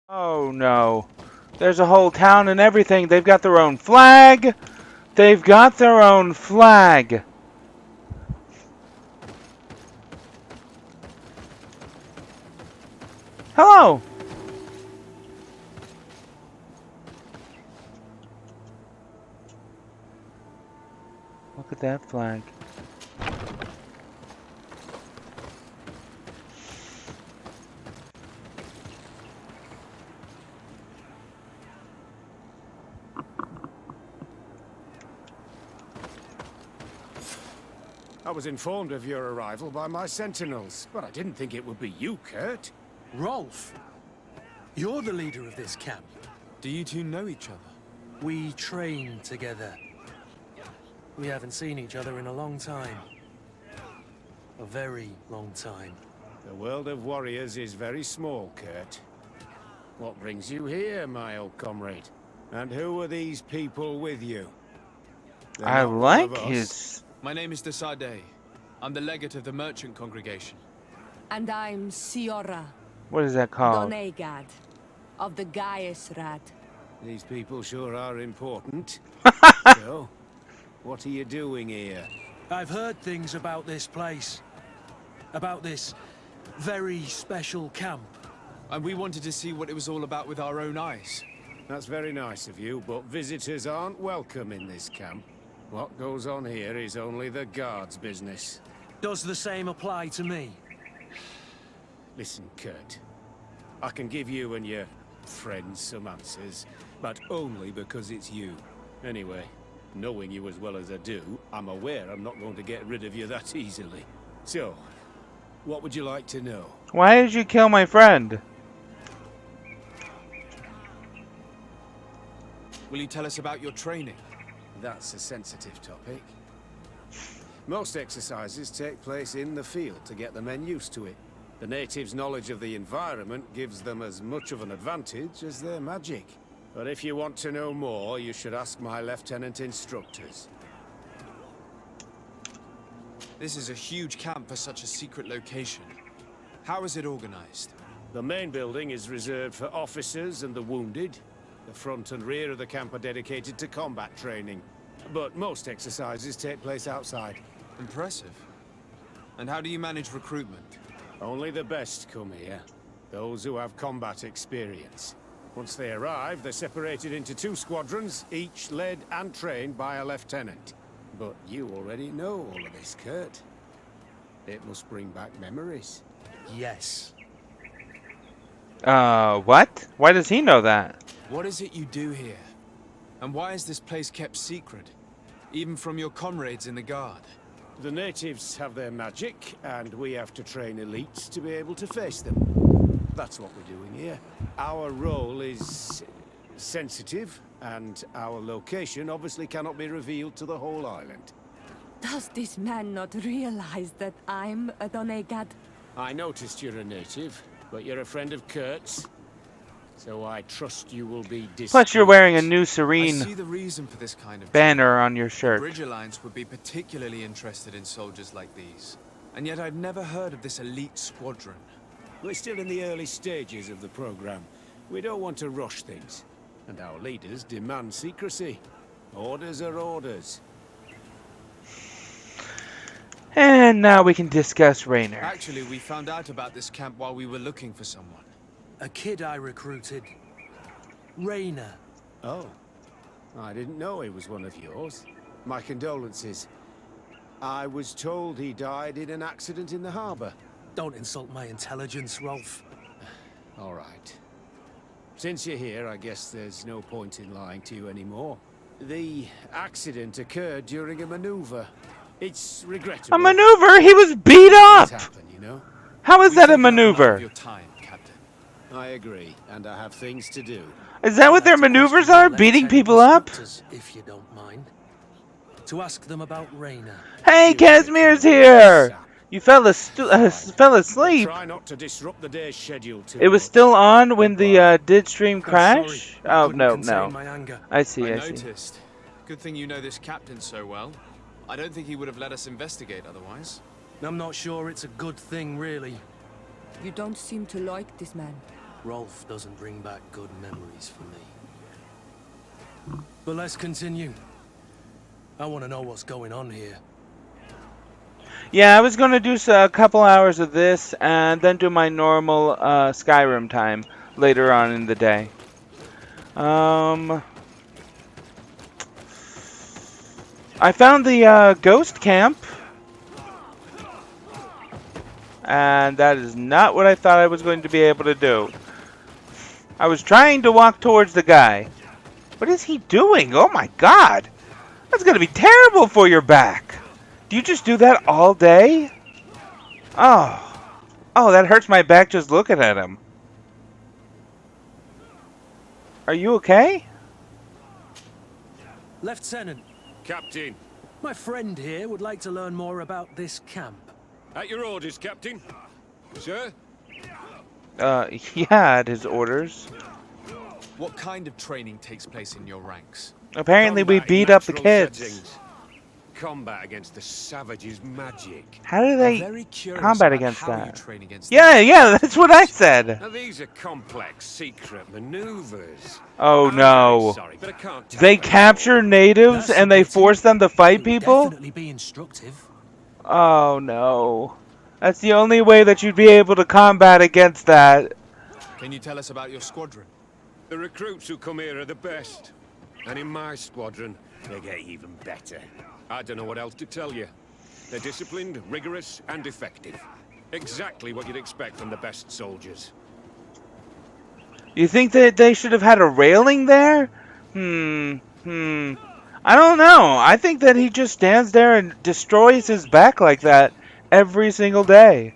Oh no. There's a whole town and everything. They've got their own flag. They've got their own flag. Hello. Look at that flag. I was informed of your arrival by my sentinels, but I didn't think it would be you, Kurt. Rolf, you're the leader of this camp. Do you two know each other? We train together. We haven't seen each other in a long time. A very long time. The world of warriors is very small, Kurt. What brings you here, my old comrade? And who are these people with you? They're I not one like of us. his... My name is Desade. I'm the legate of the merchant congregation. And I'm Siora, What is that called? Donegad, of the Gaiusrat. These people sure are important. So, what are you doing here? I've heard things about this place. About this very special camp. And we wanted to see what it was all about with our own eyes. That's very nice of you, but visitors aren't welcome in this camp. What goes on here is only the guards' business. Does the same apply to me? Listen, Kurt. I can give you and your friends some answers, but only because it's you. Anyway, knowing you as well as I do, I'm aware I'm not going to get rid of you that easily. So, what would you like to know? Why did you kill my friend? Will you tell us about your training? That's a sensitive topic. Most exercises take place in the field to get the men used to it. The natives' knowledge of the environment gives them as much of an advantage as their magic. But if you want to know more, you should ask my lieutenant instructors. This is a huge camp for such a secret location. How is it organized? The main building is reserved for officers and the wounded. The front and rear of the camp are dedicated to combat training. But most exercises take place outside. Impressive. And how do you manage recruitment? Only the best come here. Those who have combat experience. Once they arrive, they're separated into 2 squadrons, each led and trained by a lieutenant. But you already know all of this, Kurt. It must bring back memories. Yes. What? Why does he know that? What is it you do here? And why is this place kept secret? Even from your comrades in the guard? The natives have their magic, and we have to train elites to be able to face them. That's what we're doing here. Our role is sensitive, and our location obviously cannot be revealed to the whole island. Does this man not realize that I'm a Donegad? I noticed you're a native, but you're a friend of Kurt's. So I trust you will be discreet. Plus you're wearing a new I Serene see the reason for this kind of banner on your The shirt. Bridge Alliance would be particularly interested in soldiers like these. And yet I'd never heard of this elite squadron. We're still in the early stages of the program. We don't want to rush things. And our leaders demand secrecy. Orders are orders. And now we can discuss Raynor. Actually, we found out about this camp while we were looking for someone. A kid I recruited. Raynor. Oh. I didn't know he was one of yours. My condolences. I was told he died in an accident in the harbor. Don't insult my intelligence, Rolf. All right. Since you're here, I guess there's no point in lying to you anymore. The accident occurred during a maneuver. It's regrettable. A maneuver? He was beat up! Things happen, you know? How is that a We've taken up enough of maneuver? your time, Captain. I agree, and I have things to do. Is that what their maneuvers are? Beating people up? If you don't mind. To ask them about Raynor. Hey, Casimir's here! You fell asleep. Try not to disrupt the day's schedule too It was much. still on when the did stream crash? Sorry, I Oh, couldn't no, contain no. my anger. I see, I I see. noticed. Good thing you know this captain so well. I don't think he would have let us investigate otherwise. I'm not sure it's a good thing, really. You don't seem to like this man. Rolf doesn't bring back good memories for me. But let's continue. I want to know what's going on here. Yeah, I was going to do a couple hours of this and then do my normal Skyrim time later on in the day. I found the ghost camp. And that is not what I thought I was going to be able to do. I was trying to walk towards the guy. What is he doing? Oh my god! That's going to be terrible for your back. Do you just do that all day? Oh. Oh, that hurts my back just looking at him. Are you okay? Lieutenant, Captain. my friend here would like to learn more about this camp. At your orders, Captain. Sir? Yeah, at his orders. What kind of training takes place in your ranks? Apparently we Combat in beat up the natural kids. settings. Combat against the savages' magic. How do I'm they very curious combat about against how you that? train against Yeah, yeah, that's what I said. Now these are complex, secret maneuvers. Oh I'm no. very sorry, but I can't tell They you capture natives That's and they a pity. force them to fight It would people? definitely be instructive. Oh no. That's the only way that you'd be able to combat against that. Can you tell us about your squadron? The recruits who come here are the best. And in my squadron, they get even better. I don't know what else to tell you. They're disciplined, rigorous, and effective. Exactly what you'd expect from the best soldiers. You think that they should have had a railing there? I don't know. I think that he just stands there and destroys his back like that every single day.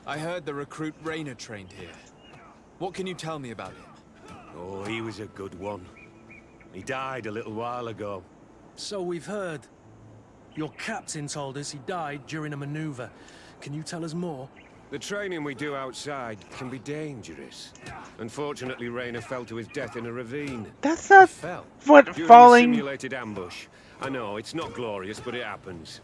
I heard the recruit Rainer trained here. What can you tell me about him? Oh, he was a good one. He died a little while ago. So we've heard. Your captain told us he died during a maneuver. Can you tell us more? The training we do outside can be dangerous. Unfortunately, Rainer fell to his death in a ravine. That's not Fell. what During a falling... simulated ambush. I know, it's not glorious, but it happens.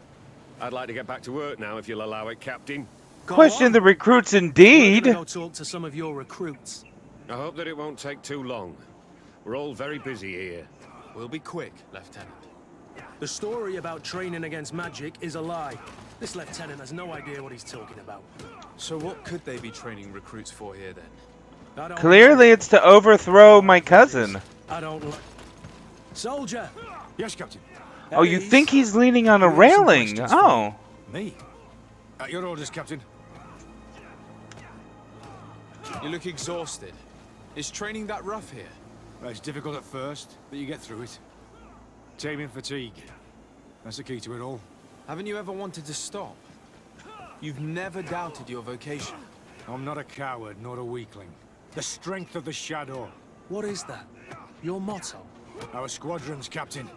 I'd like to get back to work now, if you'll allow it, Captain. Go Question on. the recruits We're indeed. gonna go talk to some of your recruits. I hope that it won't take too long. We're all very busy here. We'll be quick, Lieutenant. The story about training against magic is a lie. This lieutenant has no idea what he's talking about. So what could they be training recruits for here then? I don't Clearly it's to overthrow my cousin. I don't like... Soldier! Yes, Captain. Oh, you Please. think he's leaning on a We have some railing? questions for Oh. Me? At your orders, Captain. You look exhausted. Is training that rough here? Well, it's difficult at first, but you get through it. Taming fatigue. That's the key to it all. Haven't you ever wanted to stop? You've never doubted your vocation. I'm not a coward, nor a weakling. The strength of the shadow. What is that? Your motto? Our squadron's captain.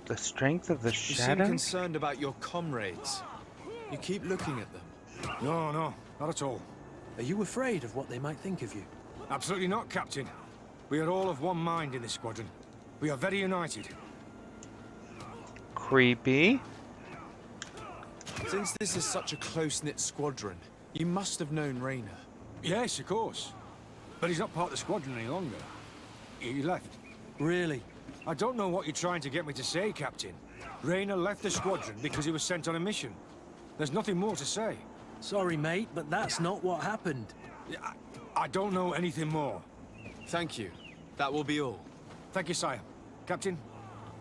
The strength of the You seem shadow? concerned about your comrades. You keep looking at them. No, no, not at all. Are you afraid of what they might think of you? Absolutely not, Captain. We are all of one mind in this squadron. We are very united. Creepy. Since this is such a close-knit squadron, you must have known Rainer. Yes, of course. But he's not part of the squadron any longer. He left. Really? I don't know what you're trying to get me to say, Captain. Rainer left the squadron because he was sent on a mission. There's nothing more to say. Sorry, mate, but that's not what happened. I don't know anything more. Thank you. That will be all. Thank you, sire. Captain?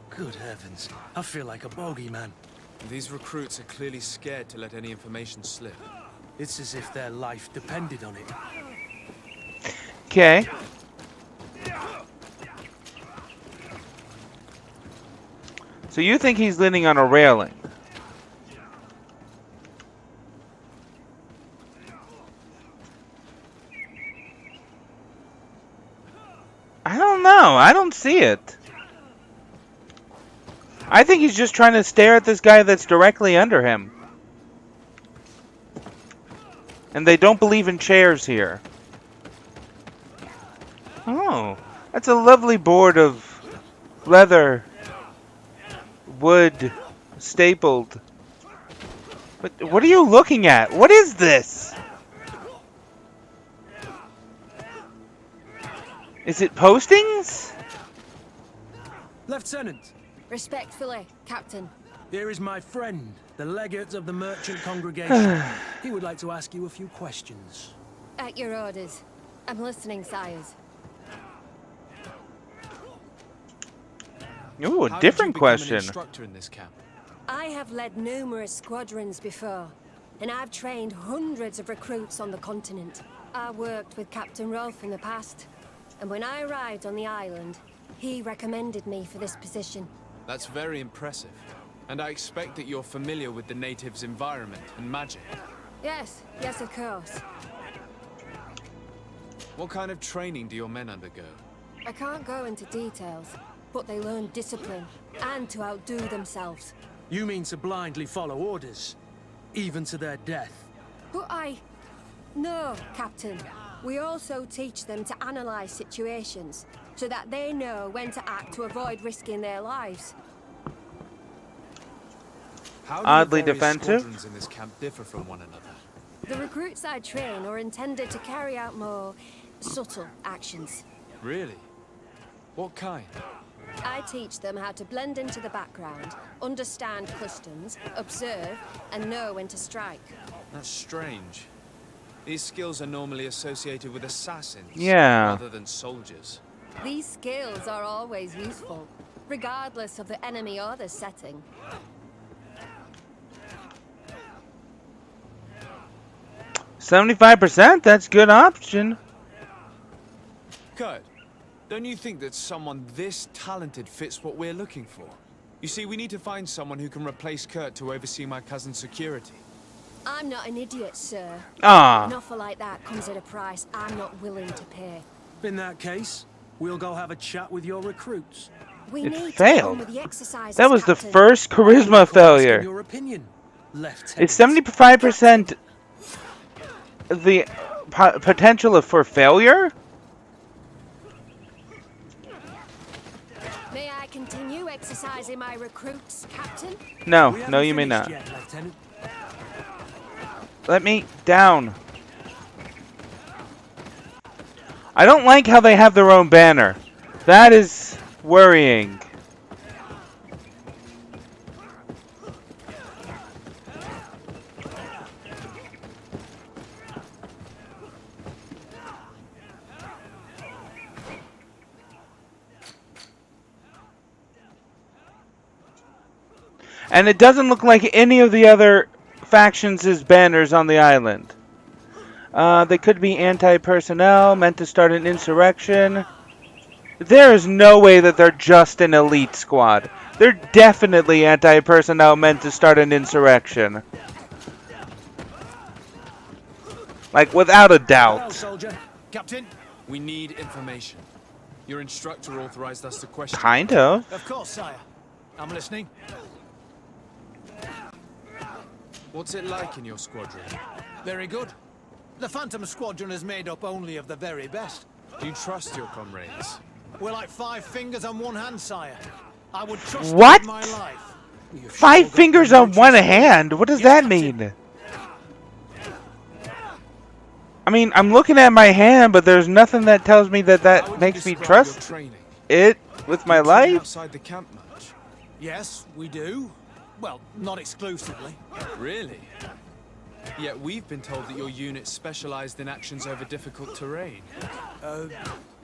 Good heavens. I feel like a bogeyman. These recruits are clearly scared to let any information slip. It's as if their life depended on it. Okay. So you think he's leaning on a railing? I don't know. I don't see it. I think he's just trying to stare at this guy that's directly under him. And they don't believe in chairs here. Oh, that's a lovely board of leather, wood, stapled. But what are you looking at? What is this? Is it postings? Lieutenant, Respectfully, Captain. here is my friend, the legate of the merchant congregation. He would like to ask you a few questions. At your orders. I'm listening, sires. Ooh, a How did you different become an question. instructor in this camp? I have led numerous squadrons before, and I've trained hundreds of recruits on the continent. I worked with Captain Rolfe in the past, and when I arrived on the island, he recommended me for this position. That's very impressive. And I expect that you're familiar with the natives' environment and magic. Yes, of course. What kind of training do your men undergo? I can't go into details, but they learn discipline and to outdo themselves. You mean to blindly follow orders, even to their death? But No, Captain. We also teach them to analyze situations, so that they know when to act to avoid risking their lives. How do Oddly the various defensive. squadrons in this camp differ from one another? The recruits I train are intended to carry out more subtle actions. Really? What kind? I teach them how to blend into the background, understand customs, observe, and know when to strike. That's strange. These skills are normally associated with assassins Yeah. rather than soldiers. These skills are always useful, regardless of the enemy or the setting. 75%? That's good option. Kurt, don't you think that someone this talented fits what we're looking for? You see, we need to find someone who can replace Kurt to oversee my cousin's security. I'm not an idiot, sir. Ah. An offer like that comes at a price I'm not willing to pay. In that case, we'll go have a chat with your recruits. We It need to failed. get on with the exercises, That was the Captain. first charisma Go ask him failure. your opinion, Lieutenant. It's 75% the potential for failure? May I continue exercising my recruits, Captain? No, We no haven't you may finished not. yet, Lieutenant. Let me down. I don't like how they have their own banner. That is worrying. And it doesn't look like any of the other factions' banners on the island. They could be anti-personnel, meant to start an insurrection. There is no way that they're just an elite squad. They're definitely anti-personnel meant to start an insurrection. Like, without a Hello, doubt. soldier. Captain? We need information. Your instructor authorized us to question. Kind of. Of course, sire. I'm listening. What's it like in your squadron? Very good. The Phantom Squadron is made up only of the very best. Do you trust your comrades? We're like 5 fingers on one hand, sire. I would trust What? with my life. You've 5 sure got fingers the on one merchants. hand? What does Yes, that Captain. mean? I mean, I'm looking at my hand, but there's nothing that tells me that How that would makes you me describe trust your training? it with my Do you train life. outside the camp much? Yes, we do. Well, not exclusively. Really? Yet we've been told that your unit specialized in actions over difficult terrain.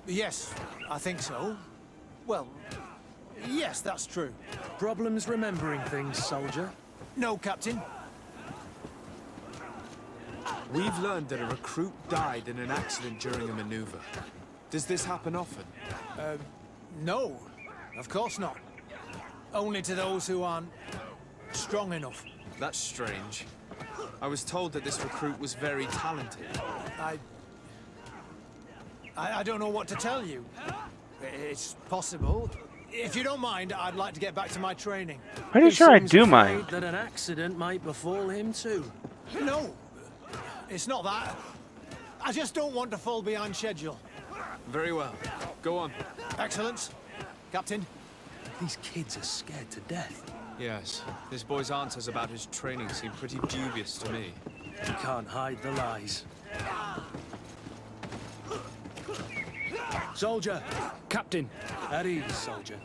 Yes, I think so. Well, yes, that's true. Problems remembering things, soldier? No, Captain. We've learned that a recruit died in an accident during a maneuver. Does this happen often? No, of course not. Only to those who aren't strong enough. That's strange. I was told that this recruit was very talented. I don't know what to tell you. It's possible. If you don't mind, I'd like to get back to my training. Pretty He sure I seems do afraid mind. that an accident might befall him too. No, it's not that. I just don't want to fall behind schedule. Very well. Go on. Excellence, Captain. These kids are scared to death. Yes, this boy's answers about his training seem pretty dubious to me. You can't hide the lies. Soldier! Captain, At ease, soldier.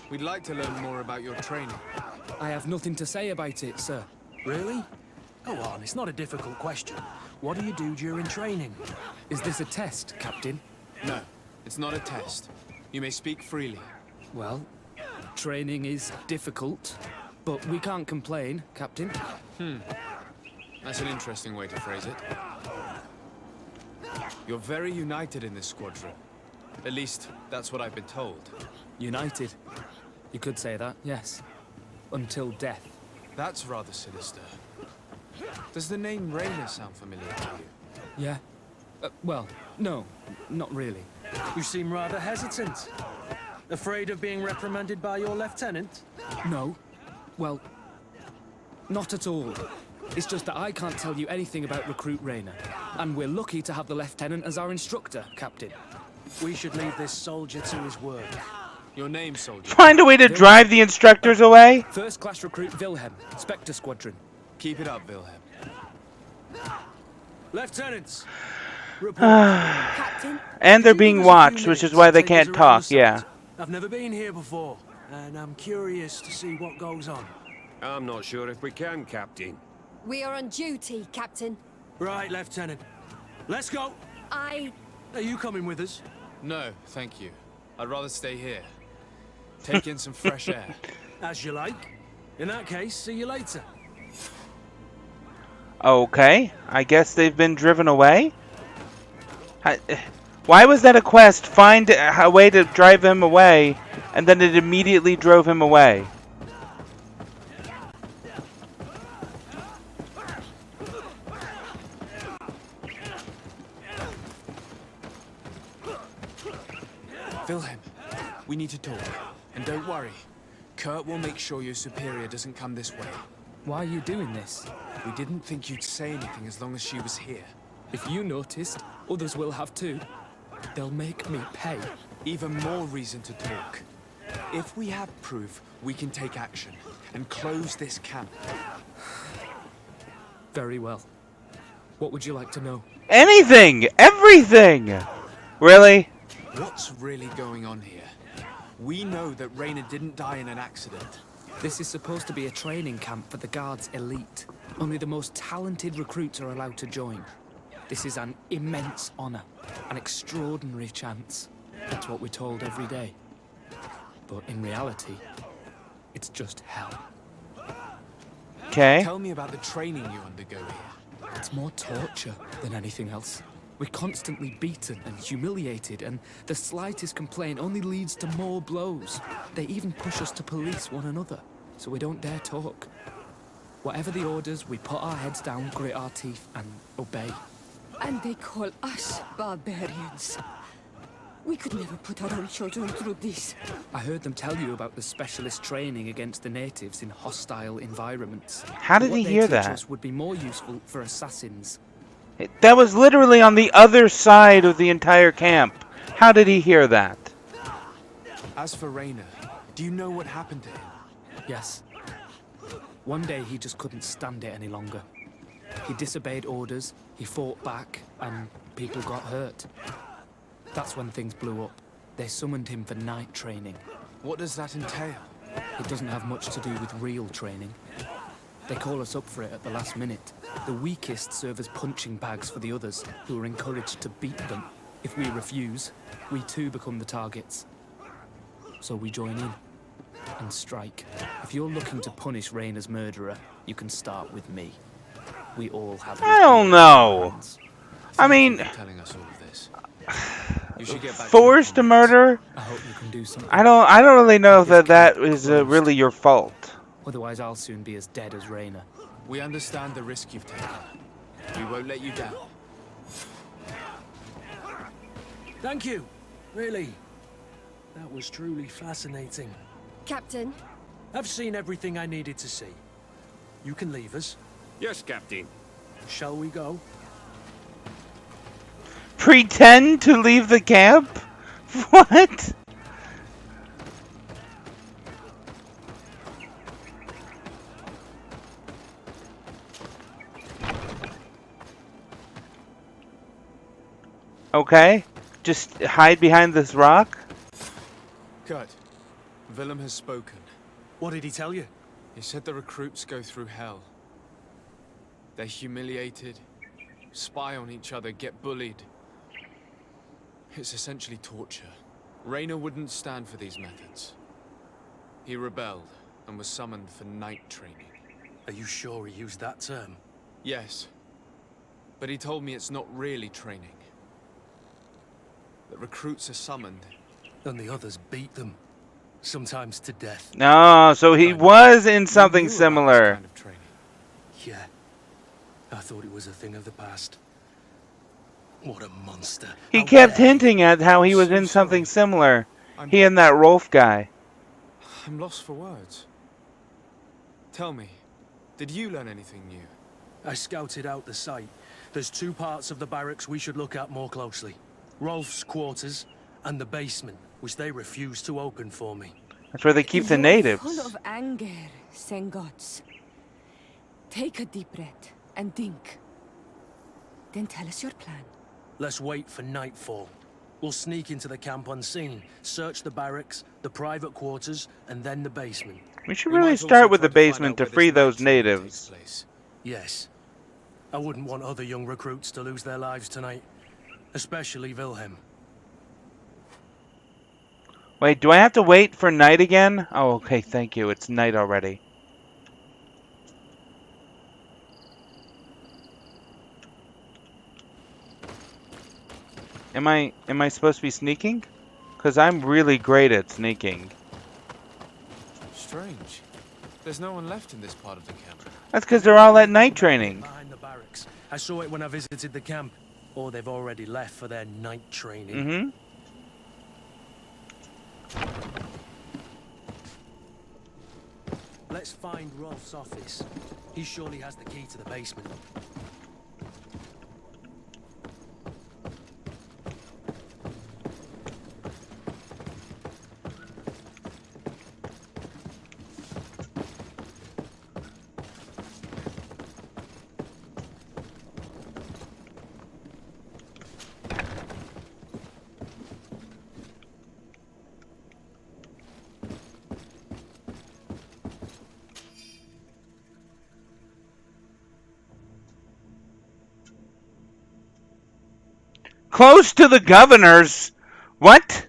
We'd like to learn more about your training. I have nothing to say about it, sir. Really? Go on, it's not a difficult question. What do you do during training? Is this a test, Captain? No, it's not a test. You may speak freely. Well, training is difficult, but we can't complain, Captain. That's an interesting way to phrase it. You're very united in this squadron. At least, that's what I've been told. United. You could say that, yes. Until death. That's rather sinister. Does the name Rainer sound familiar to you? Yeah? Well, no, not really. You seem rather hesitant. Afraid of being reprimanded by your lieutenant? No. Well, not at all. It's just that I can't tell you anything about Recruit Rainer. And we're lucky to have the Lieutenant as our instructor, Captain. We should leave this soldier to his work. Your name, soldier. Find a way to drive the instructors away? First Class Recruit Wilhelm, Spectre Squadron. Keep it up, Wilhelm. Lieutenants! Captain? And they're could you being give us a few watched, which is minutes why to they take us can't around talk, the yeah. site? I've never been here before, and I'm curious to see what goes on. I'm not sure if we can, Captain. We are on duty, Captain. Right, Lieutenant. Let's go! I... Are you coming with us? No, thank you. I'd rather stay here. Take in some fresh air. As you like. In that case, see you later. Okay, I guess they've been driven away? Why was that a quest? Find a way to drive him away, and then it immediately drove him away. Wilhelm, we need to talk. And don't worry. Kurt will make sure your superior doesn't come this way. Why are you doing this? We didn't think you'd say anything as long as she was here. If you noticed, others will have too. They'll make me pay. Even more reason to talk. If we have proof, we can take action and close this camp. Very well. What would you like to know? Anything! Everything! Really? What's really going on here? We know that Rainer didn't die in an accident. This is supposed to be a training camp for the Guard's elite. Only the most talented recruits are allowed to join. This is an immense honor, an extraordinary chance. That's what we're told every day. But in reality, it's just hell. Okay. Tell me about the training you undergo here. It's more torture than anything else. We're constantly beaten and humiliated, and the slightest complaint only leads to more blows. They even push us to police one another, so we don't dare talk. Whatever the orders, we put our heads down, grit our teeth, and obey. And they call us barbarians. We could never put our own children through this. I heard them tell you about the specialist training against the natives in hostile environments. How did What he they hear teach that? us would be more useful for assassins. That was literally on the other side of the entire camp. How did he hear that? As for Rainer, do you know what happened to him? Yes. One day he just couldn't stand it any longer. He disobeyed orders, he fought back, and people got hurt. That's when things blew up. They summoned him for night training. What does that entail? It doesn't have much to do with real training. They call us up for it at the last minute. The weakest serve as punching bags for the others, who are encouraged to beat them. If we refuse, we too become the targets. So we join in and strike. If you're looking to punish Rainer's murderer, you can start with me. We all have... I don't know. I mean, Thank you for telling us all of this. You should get back forced to to your murder? I hope you can do something. I don't really know that that is really your fault. Otherwise, I'll soon be as dead as Rainer. comments. We understand the risk you've taken. We won't let you down. Thank you. Really. That was truly fascinating. Captain, I've seen everything I needed to see. You can leave us. Yes, Captain. Shall we go? Pretend to leave the camp? What? Okay. Just hide behind this rock? Kurt, Willem has spoken. What did he tell you? He said the recruits go through hell. They're humiliated, spy on each other, get bullied. It's essentially torture. Raynor wouldn't stand for these methods. He rebelled and was summoned for night training. Are you sure he used that term? Yes, but he told me it's not really training. The recruits are summoned. And the others beat them. Sometimes to death. No, so he was in something You knew about this similar. kind of training. Yeah. I thought it was a thing of the past. What a monster. He How kept dare he? hinting at how he was So in something sorry. similar. I'm- He and that Rolf guy. I'm lost for words. Tell me, did you learn anything new? I scouted out the site. There's 2 parts of the barracks we should look at more closely. Rolf's quarters and the basement, which they refused to open for me. That's where they keep the You're natives. full of anger, Sengots. Take a deep breath and think. Then tell us your plan. Let's wait for nightfall. We'll sneak into the camp unseen, search the barracks, the private quarters, and then the basement. We should We really might also start with try the to find basement out to where this free night those training natives. takes place. Yes. I wouldn't want other young recruits to lose their lives tonight. Especially Wilhelm. Wait, do I have to wait for night again? Oh, okay, thank you. It's night already. Am I supposed to be sneaking? Because I'm really great at sneaking. Strange. There's no one left in this part of the camp. That's because they're all at night training. Behind the barracks. I saw it when I visited the camp. Or they've already left for their night training. Mm-hmm. Let's find Rolf's office. He surely has the key to the basement. Close to the governor's. What?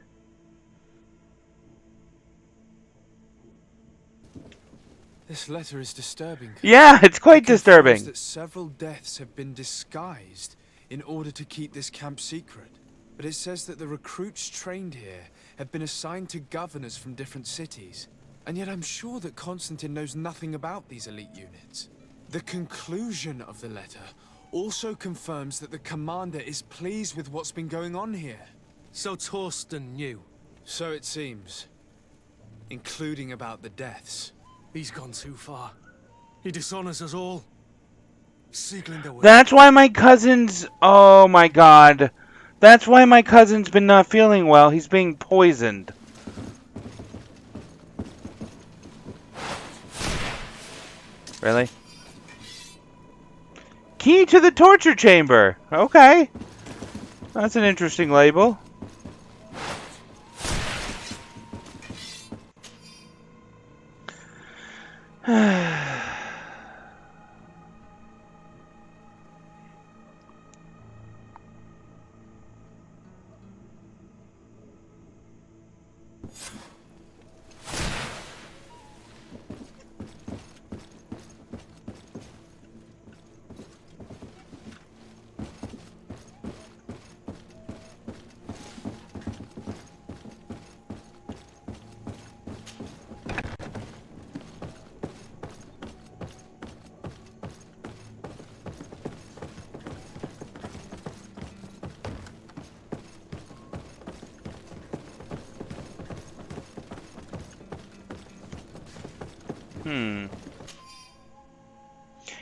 This letter is disturbing. Yeah, it's quite It confirms disturbing. that several deaths have been disguised in order to keep this camp secret. But it says that the recruits trained here have been assigned to governors from different cities. And yet I'm sure that Constantine knows nothing about these elite units. The conclusion of the letter also confirms that the commander is pleased with what's been going on here. So Torsten knew. So it seems. Including about the deaths. He's gone too far. He dishonors us all. Sieglinder will... That's why my cousin's... Oh my god. That's why my cousin's been not feeling well. He's being poisoned. Really? Key to the torture chamber. Okay. That's an interesting label.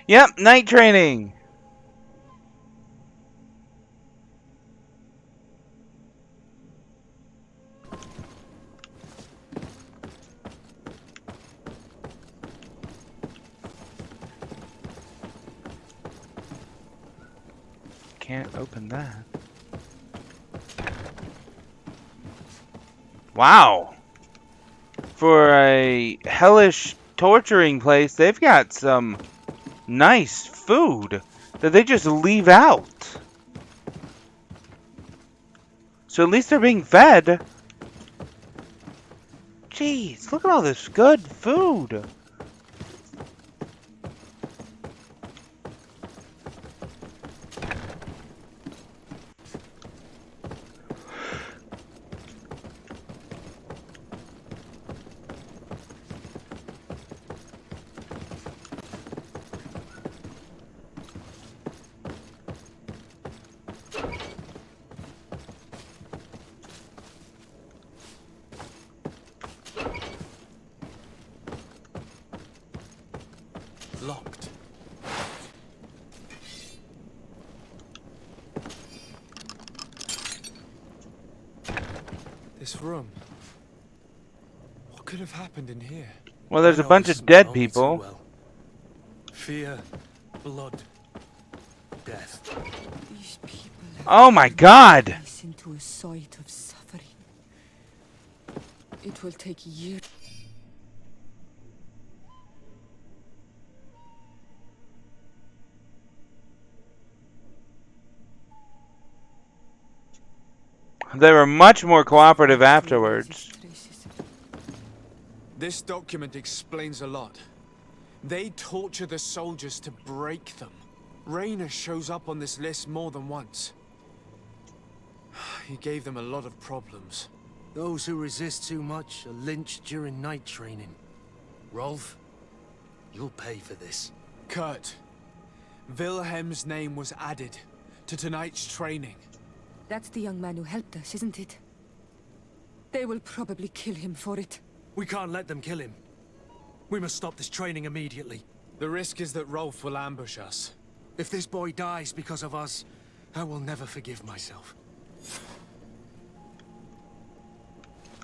Yep, night training. Can't open that. Wow. For a hellish torturing place, they've got some nice food that they just leave out. So at least they're being fed. Jeez, look at all this good food. Locked. This room. What could have happened in here? Well, there's I a know bunch this of dead only too people. well. Fear, blood, death. These people Oh my God! listen to a sight of suffering. It will take years. They were much more cooperative afterwards. This document explains a lot. They torture the soldiers to break them. Rayner shows up on this list more than once. He gave them a lot of problems. Those who resist too much are lynched during night training. Rolf, you'll pay for this. Kurt, Wilhelm's name was added to tonight's training. That's the young man who helped us, isn't it? They will probably kill him for it. We can't let them kill him. We must stop this training immediately. The risk is that Rolf will ambush us. If this boy dies because of us, I will never forgive myself.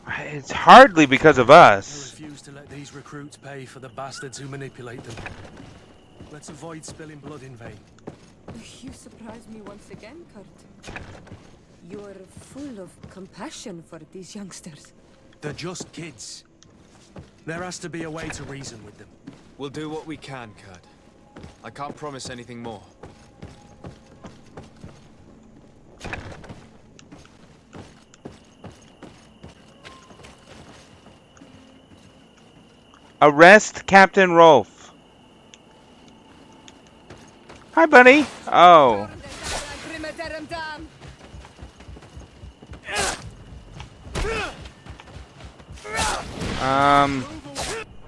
It's hardly because of I us. refuse to let these recruits pay for the bastards who manipulate them. Let's avoid spilling blood in vain. You surprise me once again, Kurt. You're full of compassion for these youngsters. They're just kids. There has to be a way to reason with them. We'll do what we can, Kurt. I can't promise anything more. Arrest Captain Rolf. Hi, buddy. Oh.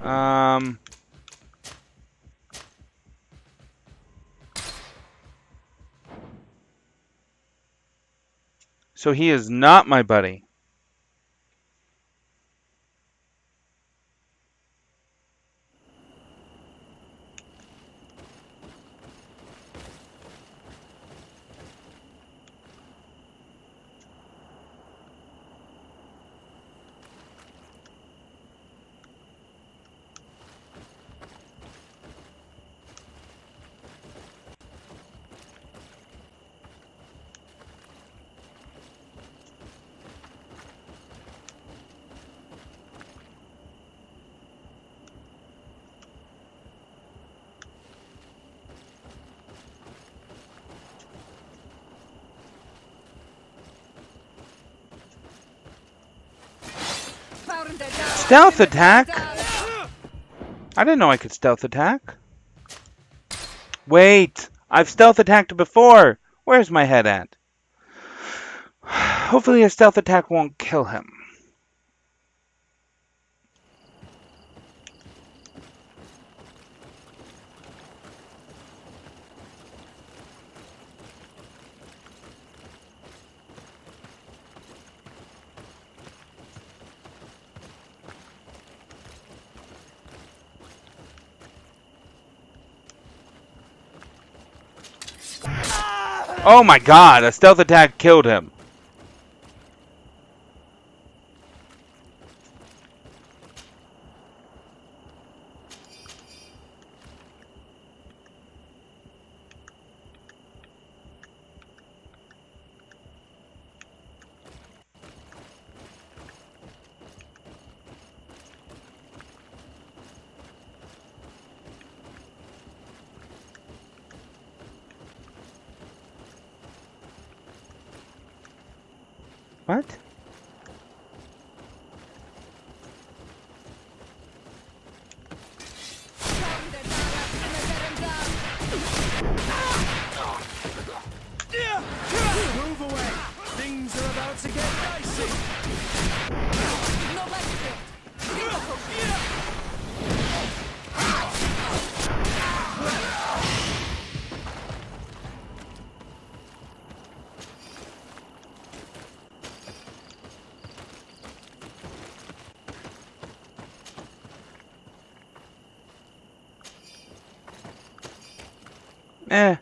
Um. So he is not my buddy. Stealth attack? I didn't know I could stealth attack. Wait, I've stealth attacked before. Where's my head at? Hopefully a stealth attack won't kill him. Oh my god, a stealth attack killed him. What? Move away! Things are about to get dicey! No like Eh.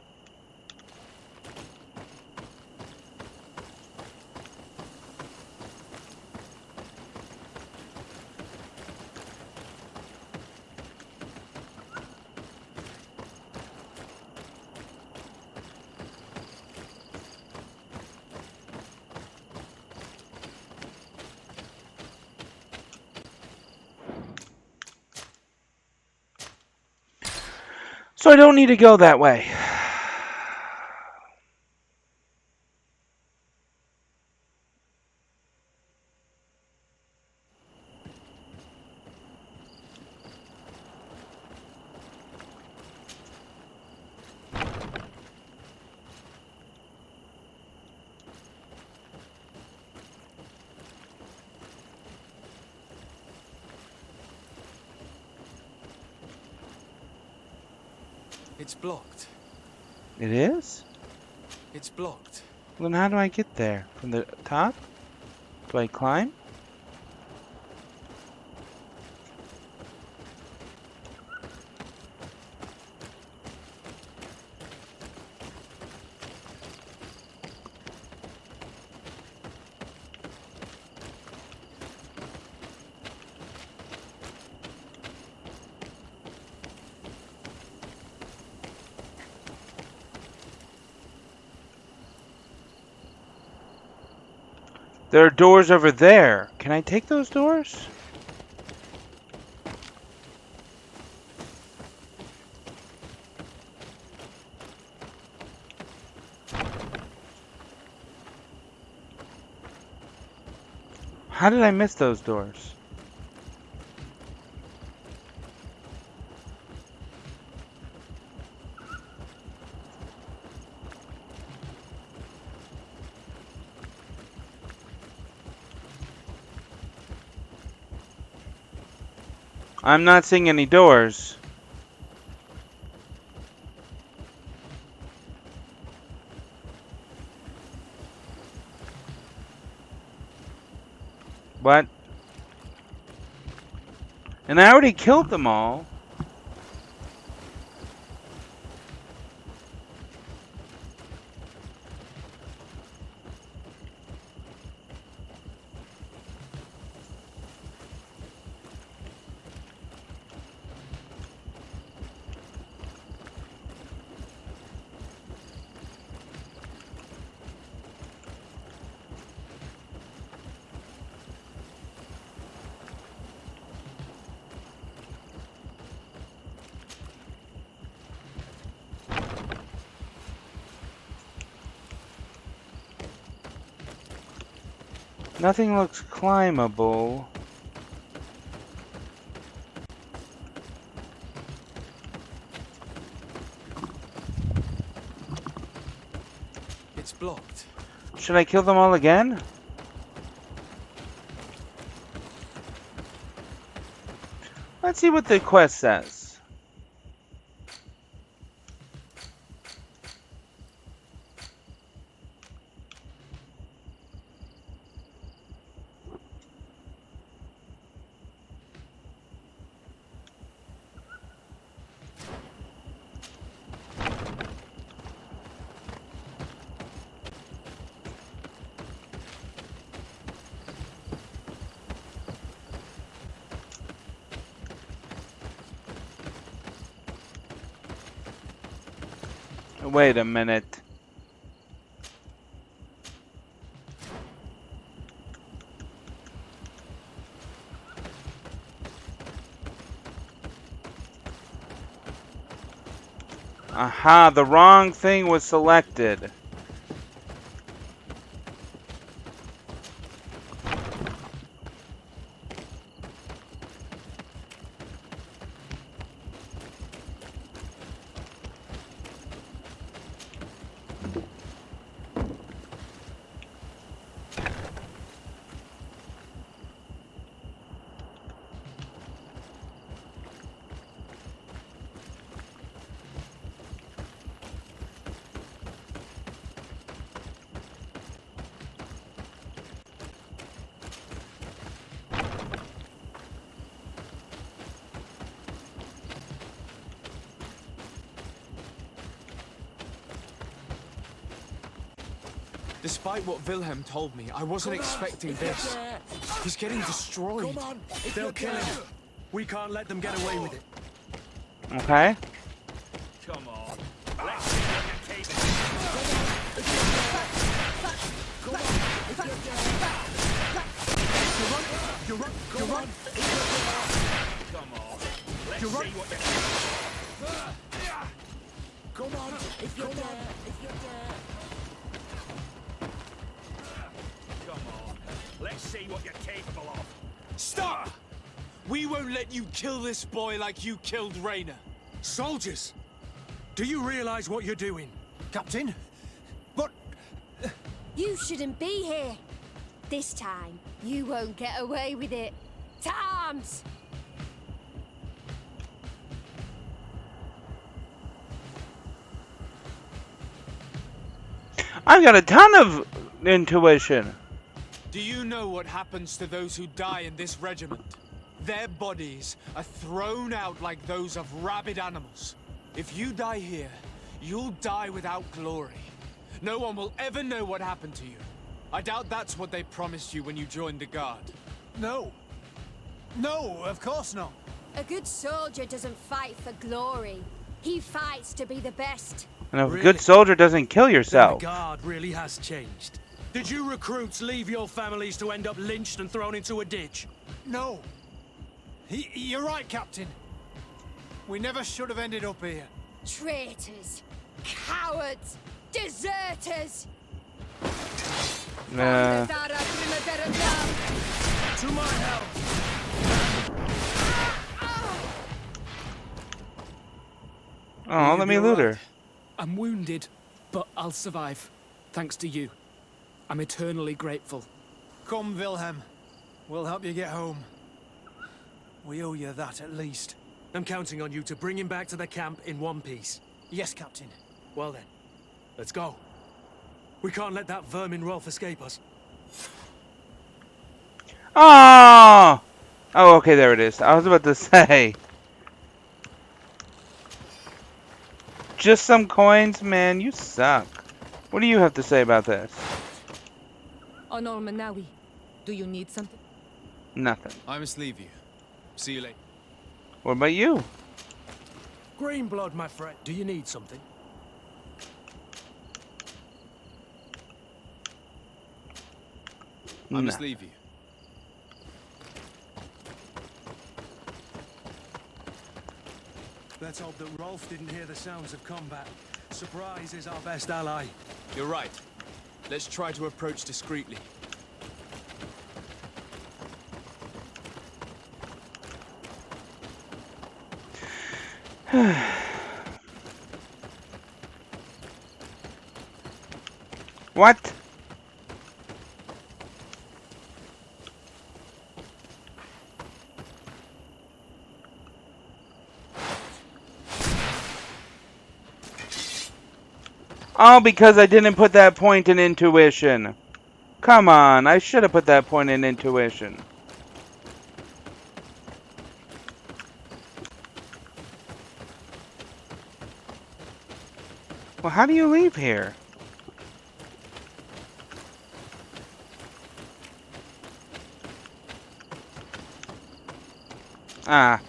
So I don't need to go that way. It's blocked. It is? It's blocked. Well, then how do I get there? From the top? Do I climb? There are doors over there. Can I take those doors? How did I miss those doors? I'm not seeing any doors. What? And I already killed them all. Nothing looks climbable. It's blocked. Should I kill them all again? Let's see what the quest says. Wait a minute. Aha, the wrong thing was selected. Despite what Wilhelm told me, I wasn't expecting this. He's getting destroyed. They'll kill him. We can't let them get away with it. Okay. Come on. Let's see what you're capable of. You're right. Come on. Let's see what you're capable of. Come on, if you're there. Come on. Let's see what you're capable of. Stop! We won't let you kill this boy like you killed Rainer. Soldiers, do you realize what you're doing? Captain? But... You shouldn't be here. This time, you won't get away with it. To arms! I've got a ton of intuition. Do you know what happens to those who die in this regiment? Their bodies are thrown out like those of rabid animals. If you die here, you'll die without glory. No one will ever know what happened to you. I doubt that's what they promised you when you joined the Guard. No. No, of course not. A good soldier doesn't fight for glory. He fights to be the best. And if a Really? good soldier doesn't kill Then the yourself. Guard really has changed. Did you recruits leave your families to end up lynched and thrown into a ditch? No. You're right, Captain. We never should have ended up here. Traitors, cowards, deserters. To my help! Oh, let me You're loot her. right. I'm wounded, but I'll survive. Thanks to you. I'm eternally grateful. Come, Wilhelm. We'll help you get home. We owe you that at least. I'm counting on you to bring him back to the camp in one piece. Yes, Captain. Well then, let's go. We can't let that vermin Rolf escape us. Oh! Oh, okay, there it is. I was about to say. Just some coins? Man, you suck. What do you have to say about this? Honor Manawi, do you need something? Nothing. I must leave you. See you later. What about you? Green blood, my friend. Do you need something? I must leave you. Let's hope that Rolf didn't hear the sounds of combat. Surprise is our best ally. You're right. Let's try to approach discreetly. What? Oh, because I didn't put that point in intuition. Come on, I should have put that point in intuition. Well, how do you leave here? Ah.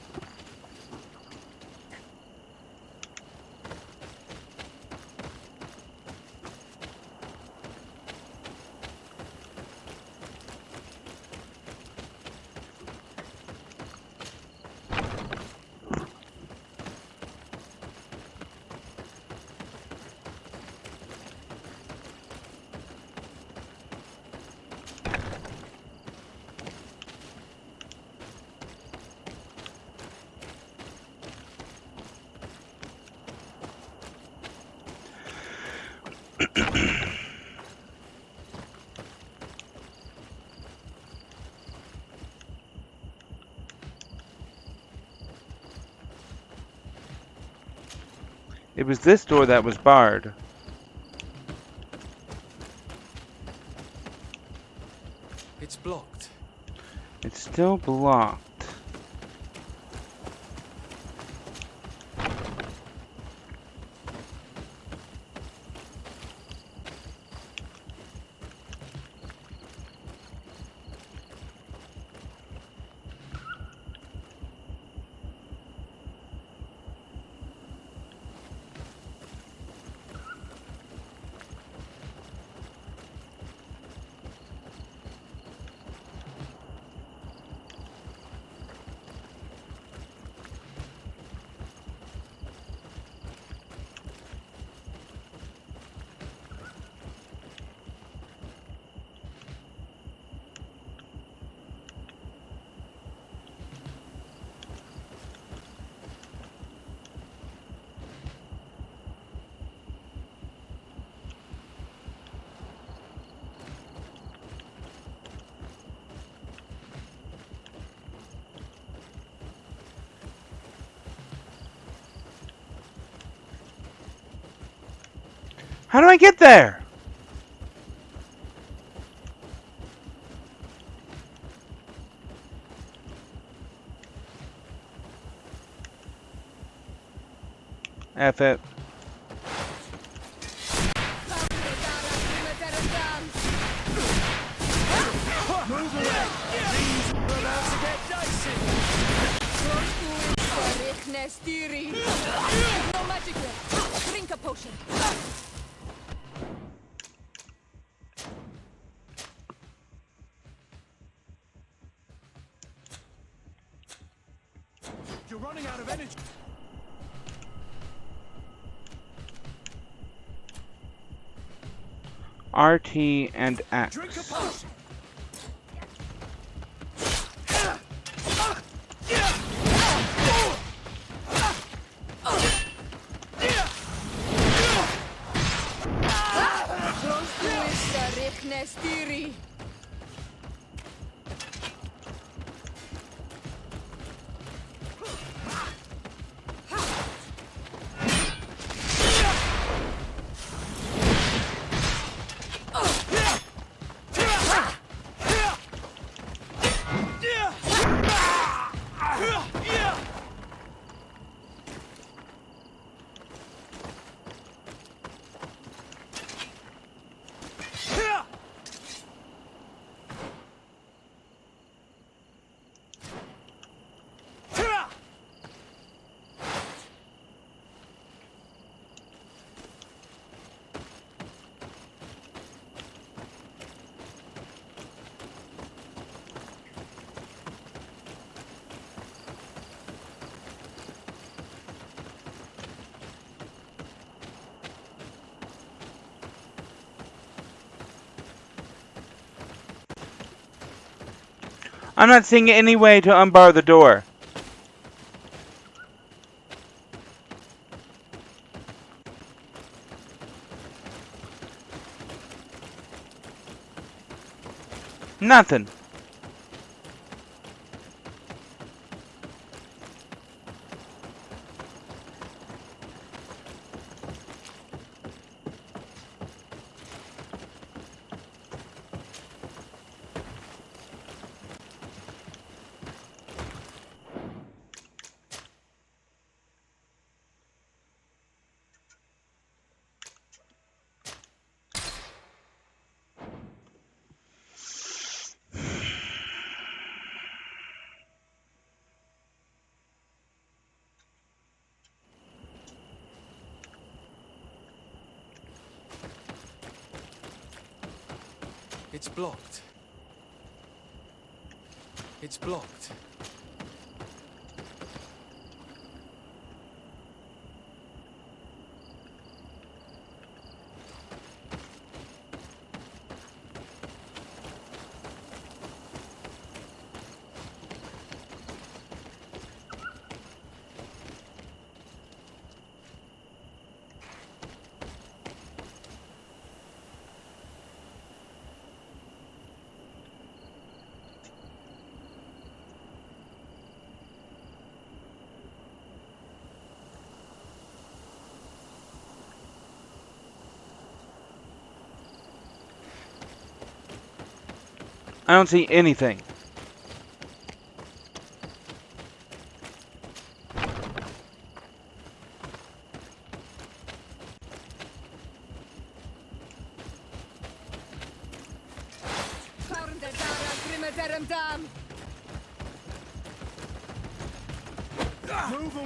It was this door that was barred. It's blocked. It's still blocked. How do I get there? F it. No magic left. Drink a potion. You're running out of energy. RT and X. Drink a potion. I'm not seeing any way to unbar the door. Nothing. It's blocked. It's blocked. I don't see anything.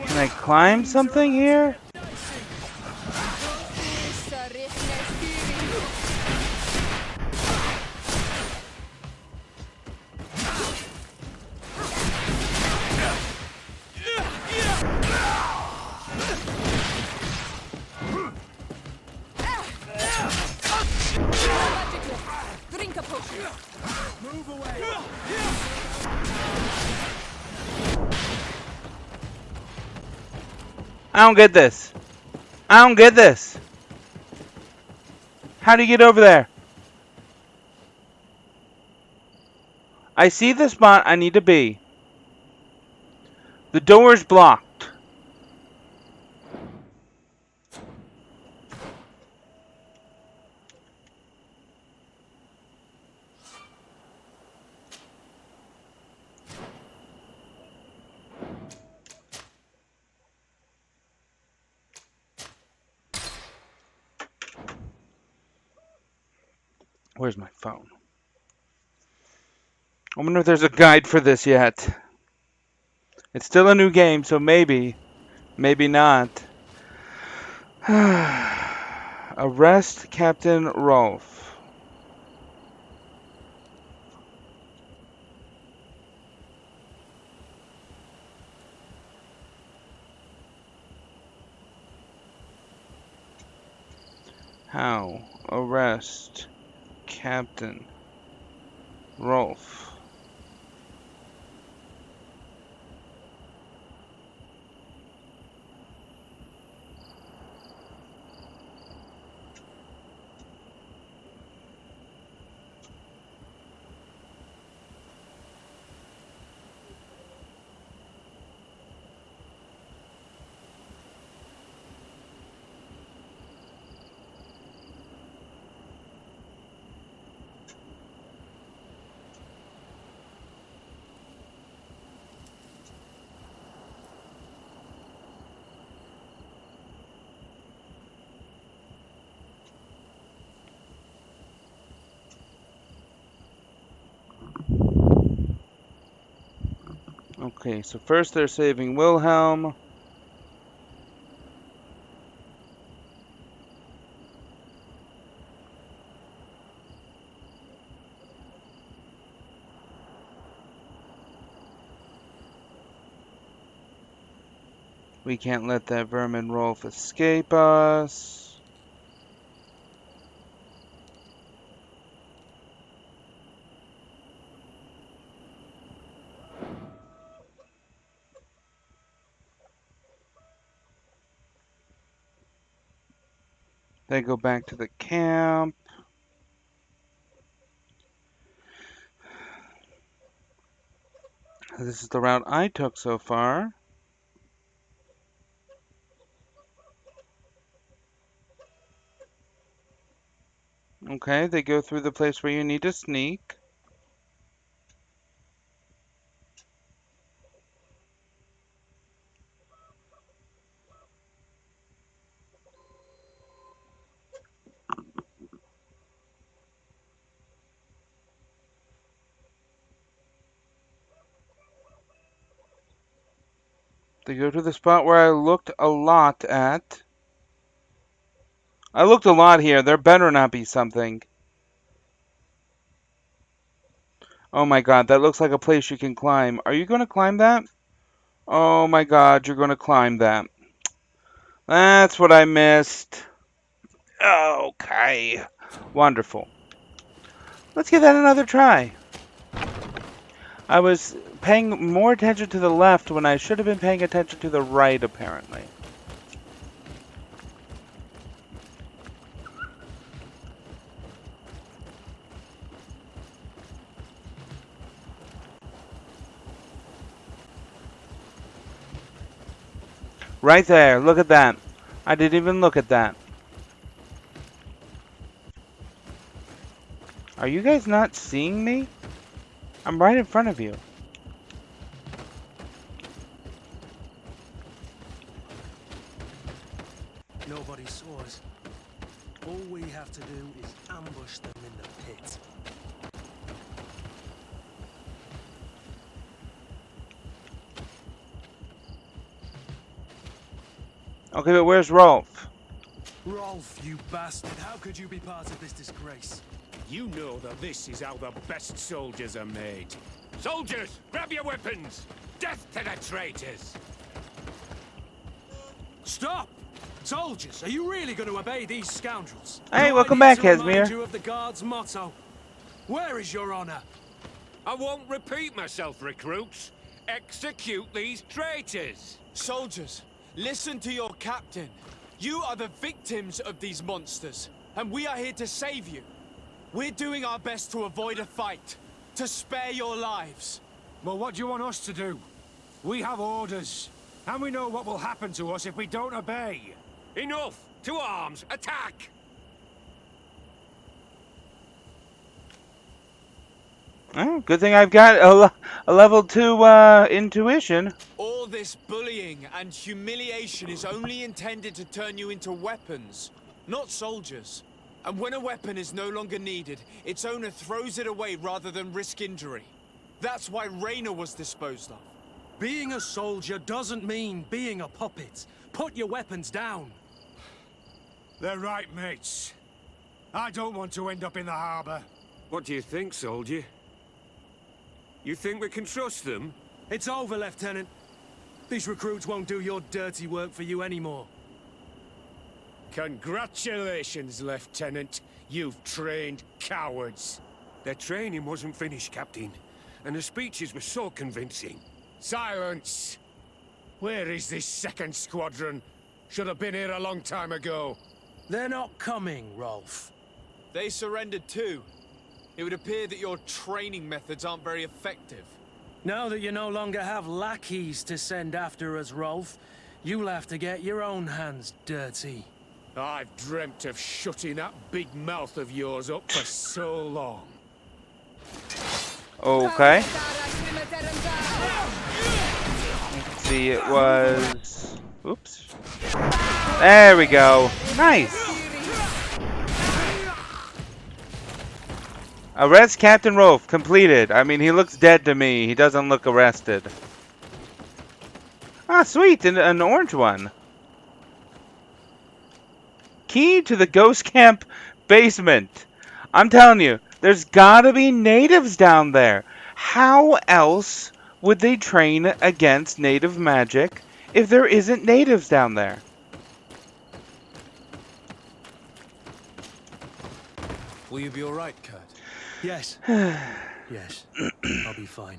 Can I climb something here? Drink a potion. Move away. I don't get this. I don't get this. How do you get over there? I see the spot I need to be. The door's blocked. Where's my phone? I wonder if there's a guide for this yet. It's still a new game, so maybe not. Arrest Captain Rolfe. How? Arrest Captain Rolfe. Okay, so first they're saving Wilhelm. We can't let that vermin Rolfe escape us. They go back to the camp. This is the route I took so far. Okay, they go through the place where you need to sneak. They go to the spot where I looked a lot at. I looked a lot here. There better not be something. Oh my god, that looks like a place you can climb. Are you going to climb that? Oh my god, you're going to climb that. That's what I missed. Okay. Wonderful. Let's give that another try. I was paying more attention to the left when I should have been paying attention to the right, apparently. Right there, look at that. I didn't even look at that. Are you guys not seeing me? I'm right in front of you. Nobody saw us. All we have to do is ambush them in the pit. Okay, but where's Rolfe? Rolfe, you bastard! How could you be part of this disgrace? You know that this is how the best soldiers are made. Soldiers, grab your weapons! Death to the traitors! Stop! Soldiers, are you really going to obey these scoundrels? Hey, Do welcome I need back, to remind Casimir. you of the Guard's motto? Where is your honor? I won't repeat myself, recruits. Execute these traitors! Soldiers, listen to your captain. You are the victims of these monsters, and we are here to save you. We're doing our best to avoid a fight, to spare your lives. Well, what do you want us to do? We have orders, and we know what will happen to us if we don't obey. Enough! To arms! Attack! Oh, good thing I've got a level 2 intuition. All this bullying and humiliation is only intended to turn you into weapons, not soldiers. And when a weapon is no longer needed, its owner throws it away rather than risk injury. That's why Raynor was disposed of. Being a soldier doesn't mean being a puppet. Put your weapons down. They're right, mates. I don't want to end up in the harbor. What do you think, soldier? You think we can trust them? It's over, Lieutenant. These recruits won't do your dirty work for you anymore. Congratulations, Lieutenant. You've trained cowards. Their training wasn't finished, Captain. And the speeches were so convincing. Silence! Where is this second squadron? Should have been here a long time ago. They're not coming, Rolf. They surrendered too. It would appear that your training methods aren't very effective. Now that you no longer have lackeys to send after us, Rolf, you'll have to get your own hands dirty. I've dreamt of shutting that big mouth of yours up for so long. Okay. Let's see, it was... Oops. There we go. Nice. Arrest Captain Rolf. Completed. I mean, he looks dead to me. He doesn't look arrested. Ah, sweet. An orange one. Key to the ghost camp basement. I'm telling you, there's gotta be natives down there. How else would they train against native magic if there isn't natives down there? Will you be alright, Kurt? Yes. Yes. I'll be fine.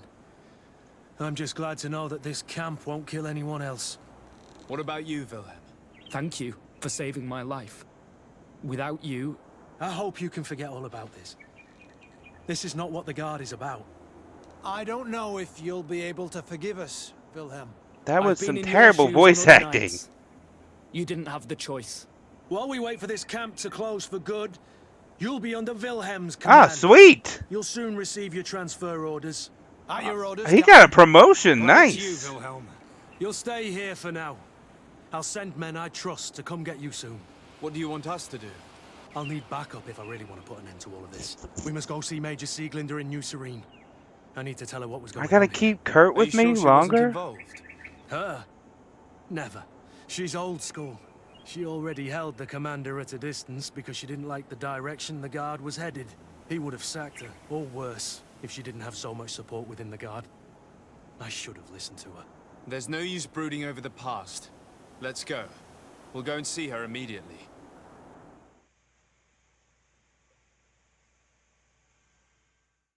I'm just glad to know that this camp won't kill anyone else. What about you, Wilhelm? Thank you for saving my life. Without you... I hope you can forget all about this. This is not what the Guard is about. I don't know if you'll be able to forgive us, Wilhelm. That was I've some been in your terrible shoes voice on other acting. nights. You didn't have the choice. While we wait for this camp to close for good, you'll be under Wilhelm's command. Ah, sweet. You'll soon receive your transfer orders. At your orders, He got a promotion. Right to Nice. you, Wilhelm. You'll stay here for now. I'll send men I trust to come get you soon. What do you want us to do? I'll need backup if I really want to put an end to all of this. We must go see Major Sieglinder in New Serene. I need to tell her what was going on. I gotta here. keep Kurt with Are you me sure she wasn't longer? involved? Her? Never. She's old school. She already held the commander at a distance because she didn't like the direction the Guard was headed. He would have sacked her, or worse, if she didn't have so much support within the Guard. I should have listened to her. There's no use brooding over the past. Let's go. We'll go and see her immediately.